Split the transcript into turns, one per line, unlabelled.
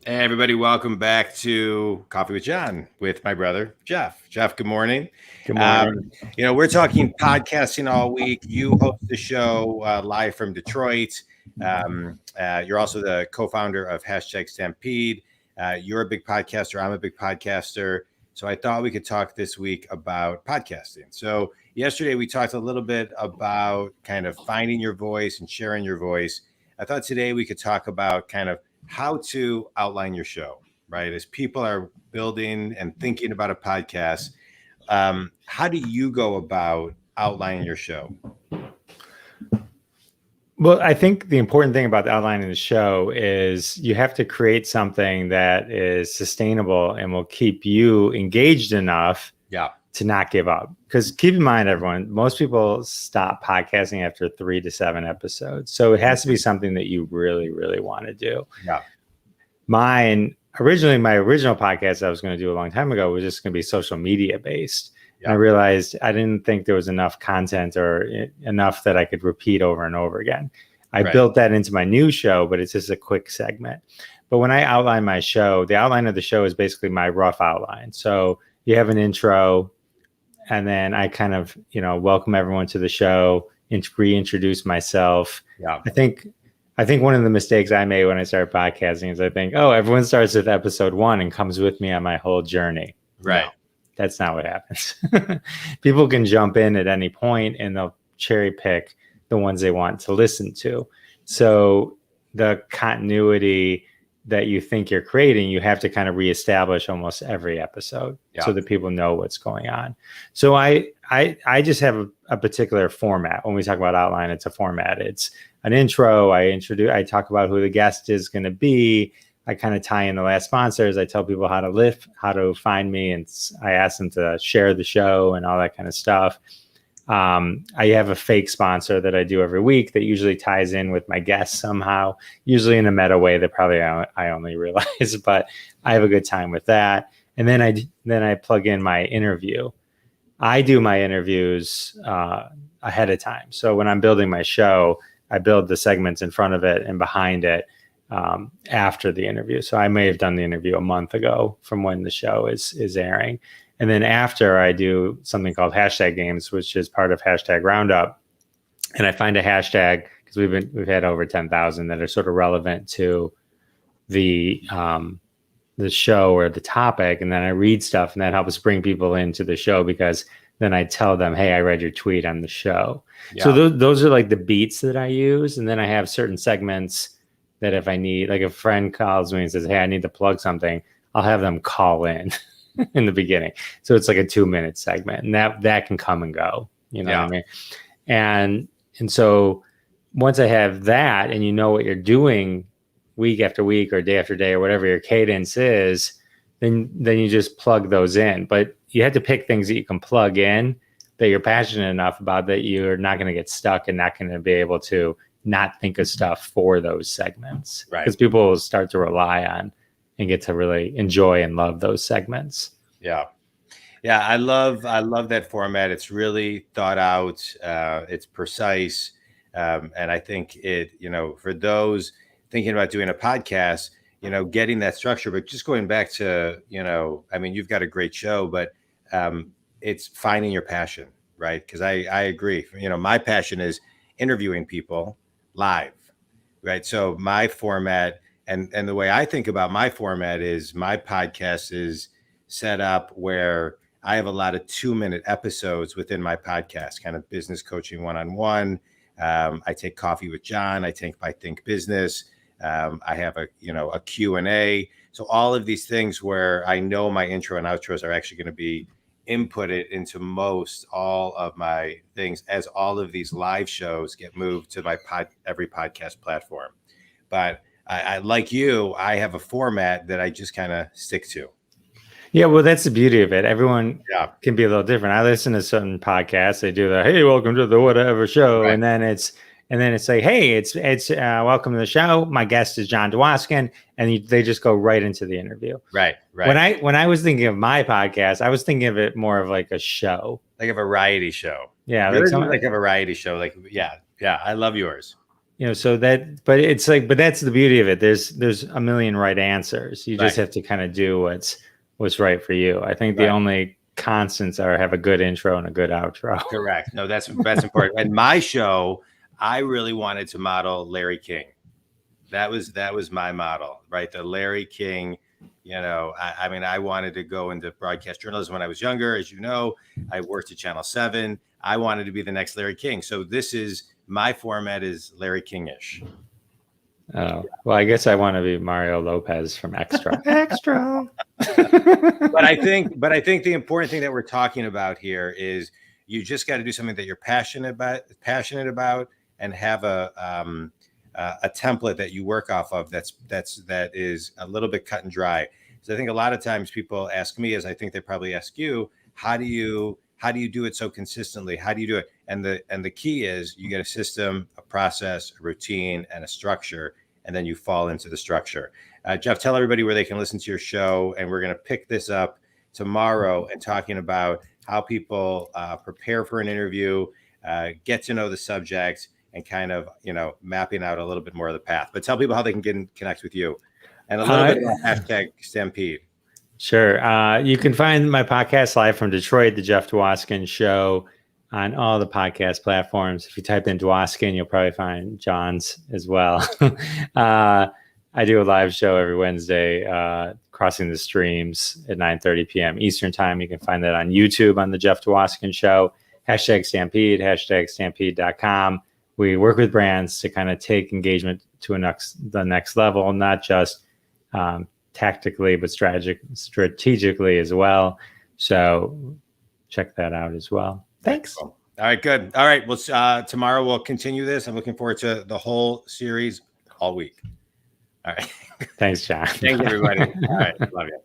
Hey, everybody, welcome back to Coffee with John with my brother, Jeff. Jeff, good morning.
Good
Um,
morning.
we're talking podcasting all week. You host the show live from Detroit. You're also the co-founder of Hashtag Stampede. You're a big podcaster. I'm a big podcaster. So I thought we could talk this week about podcasting. So yesterday we talked a little bit about kind of finding your voice and sharing your voice. I thought today we could talk about kind of how to outline your show, right? As people are building and thinking about a podcast, how do you go about outlining your show?
Well, I think the important thing about outlining the show is you have to create something that is sustainable and will keep you engaged enough
Yeah,
to not give up. Because keep in mind, everyone, most people stop podcasting after 3 to 7 episodes. So it has to be something that you really, really want to do.
yeah,
My original podcast I was going to do a long time ago was just going to be social media based. And I
yeah,
realized I didn't think there was enough content or enough that I could repeat over and over again. I
right.
built that into my new show, but it's just a quick segment. But when I outline my show, the outline of the show is basically my rough outline. So you have an intro, and then I kind of, welcome everyone to the show, reintroduce myself.
Yeah,
I think one of the mistakes I made when I started podcasting is I think, oh, everyone starts with episode 1 and comes with me on my whole journey.
right.
No, that's not what happens. People can jump in at any point and they'll cherry pick the ones they want to listen to. So the continuity that you think you're creating, you have to kind of reestablish almost every episode so that people know what's going on. So I just have a particular format. When we talk about outline, it's a format. It's an intro. I talk about who the guest is going to be. I kind of tie in the last sponsors. I tell people how to find me, and I ask them to share the show and all that kind of stuff. I have a fake sponsor that I do every week that usually ties in with my guests somehow, usually in a meta way that probably I only realize, but I have a good time with that. And then I plug in my interview. I do my interviews ahead of time. So when I'm building my show, I build the segments in front of it and behind it after the interview. So I may have done the interview a month ago from when the show is airing. And then after, I do something called hashtag games, which is part of hashtag roundup. And I find a hashtag because we've had over 10,000 that are sort of relevant to the show or the topic. And then I read stuff, and that helps bring people into the show because then I tell them, hey, I read your tweet on the show. Yeah. So those are like the beats that I use. And then I have certain segments that if I need, like a friend calls me and says, hey, I need to plug something, I'll have them call in in the beginning. So it's like a 2-minute segment, and that can come and go, what I mean? And so once I have that, and you know what you're doing week after week or day after day or whatever your cadence is, then you just plug those in. But you have to pick things that you can plug in that you're passionate enough about that you're not going to get stuck and not going to be able to not think of stuff for those segments.
Right.
Because people will start to rely on and get to really enjoy and love those segments.
Yeah. Yeah. I love that format. It's really thought out. It's precise. And I think for those thinking about doing a podcast, getting that structure, but just going back to, you've got a great show, but it's finding your passion, right? Because I agree. My passion is interviewing people live, right? So my format and the way I think about my format is my podcast is set up where I have a lot of 2-minute episodes within my podcast, kind of business coaching one-on-one. I take coffee with John. I think business. I have a Q&A. So all of these things where I know my intro and outros are actually going to be inputted into most all of my things as all of these live shows get moved to my every podcast platform. But I like you, I have a format that I just kind of stick to.
Yeah, well, that's the beauty of it. Everyone can be a little different. I listen to certain podcasts. They do the, hey, welcome to the whatever show. Right. And then it's like, hey, it's welcome to the show. My guest is John Dwoskin. And they just go right into the interview.
Right.
When I was thinking of my podcast, I was thinking of it more of like a show.
Like a variety show.
Yeah.
Like a variety show. Like, yeah. I love yours.
so that, but it's like, but that's the beauty of it. There's a million right answers. You just
Right.
have to kind of do what's right for you. I think the
Right.
only constants are have a good intro and a good outro.
Correct. No, that's important. And my show, I really wanted to model Larry King. That was my model, right? The Larry King. I mean, I wanted to go into broadcast journalism when I was younger. As you know, I worked at Channel 7. I wanted to be the next Larry King. So this is my format is Larry King-ish.
Oh, well, I guess I want to be Mario Lopez from Extra. Extra.
But I think the important thing that we're talking about here is you just got to do something that you're passionate about, and have a template that you work off of that is a little bit cut and dry. So I think a lot of times people ask me, as I think they probably ask you, how do you do it so consistently? How do you do it? And the key is you get a system, a process, a routine, and a structure, and then you fall into the structure. Jeff, tell everybody where they can listen to your show, and we're going to pick this up tomorrow and talking about how people prepare for an interview, get to know the subject, and kind of mapping out a little bit more of the path. But tell people how they can connect with you, and a little bit about hashtag Stampede.
Sure. You can find my podcast live from Detroit, the Jeff Dwoskin Show, on all the podcast platforms. If you type in Dwoskin, you'll probably find John's as well. I do a live show every Wednesday, Crossing the Streams at 9:30 p.m. Eastern Time. You can find that on YouTube on the Jeff Dwoskin Show. Hashtag Stampede, hashtag Stampede.com. We work with brands to kind of take engagement to the next level, not just tactically, but strategically as well. So check that out as well. Thanks.
Cool. All right, good. All right. Well, tomorrow we'll continue this. I'm looking forward to the whole series all week. All right.
Thanks, John.
Thank you, everybody. All right. Love you.